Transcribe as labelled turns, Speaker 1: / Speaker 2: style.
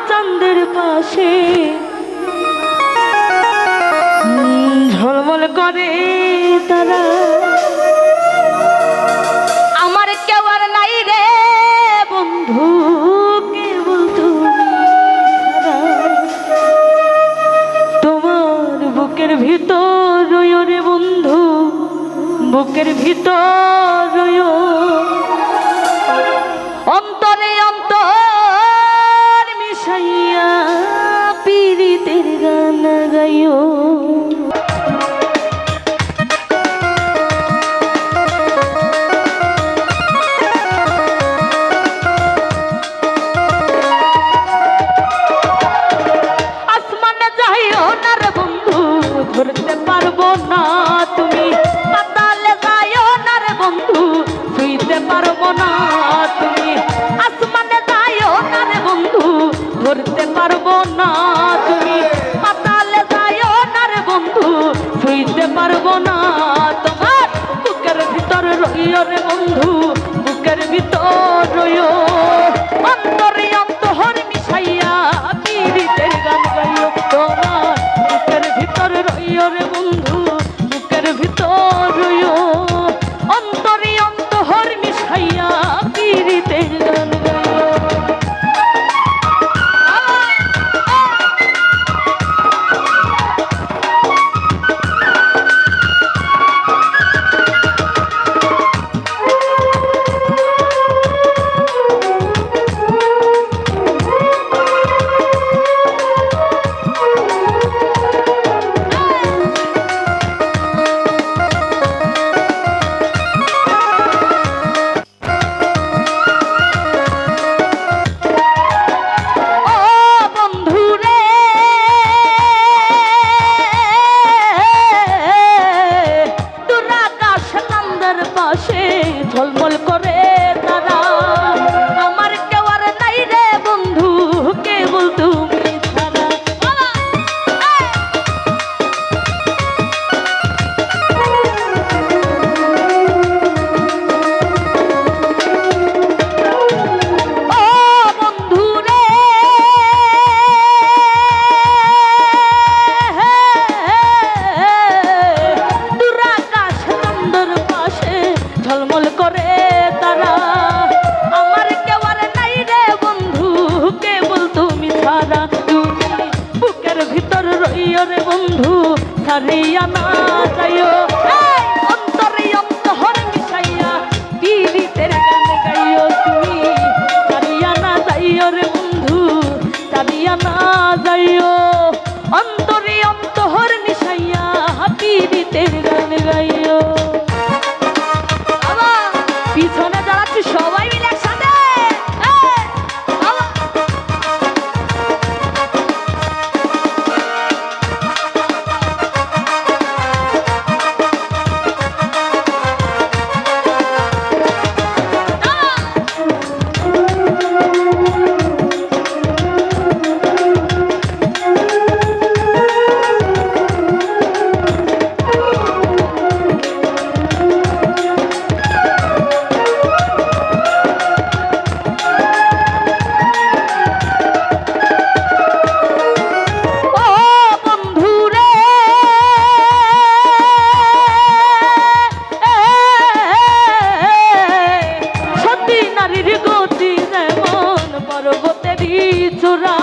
Speaker 1: চাঁদের পাশে ঝলমল করে তারা, আমার কেউ আর নাই রে বন্ধু, কেবল তুমি ছাড়া। তোমার বুকের ভিতর রইও রে বন্ধু, বুকের ভিতর রইও, অন্তরে অন্তর মিশাইয়া পীড়িতের গান গাইও। আসমানে যাইও না রে বন্ধু, ধরতে পারবো না তুমি, পাতালে যাইও না রে বন্ধু, ছুঁইতে পারবো না তুমি। আসমানে যাইও না রে বন্ধু, ধরতে পারবো না তুমি, পাতালে যাইও না রে বন্ধু, ছুঁইতে পারবো না। তোমার বুকের ভিতর রইও রে বন্ধু, বুকের ভিতর রইও, অন্তরে অন্তর মিশাইয়া পীড়িতের গান গাইও। তোমার বুকের ভিতর রইও রে বন্ধু, বুকের ভিতর রইও, অন্তরে অন্তর মিশাইয়া পীড়িতের গান গাইও। ঝলমল করে তারা, আমার কেউ আর নাই রে বন্ধু, কেবল তুমি ছাড়া। ও বন্ধু রে, দুরাকাশ চন্দ্র পাশে ঝলমল করে তারা, আমার কেউ আর নাই রে বন্ধু, কেবল তুমি ছাড়া। তুমি বুকের ভিতর রইও রে বন্ধু, ছাড়িয়া না যাইও, অন্তরে অন্তর মিশাইয়া পীড়িতের গান গাইও। তুমি ছাড়িয়া না যাইও রে বন্ধু, ছাড়িয়া না যাইও, অন্তরে অন্তর মিশাইয়া পীড়িতের গান গাইও। পিছনে দাঁড়াচ্ছি সবাই মিলে একসাথে, পর্বতেরই চূড়া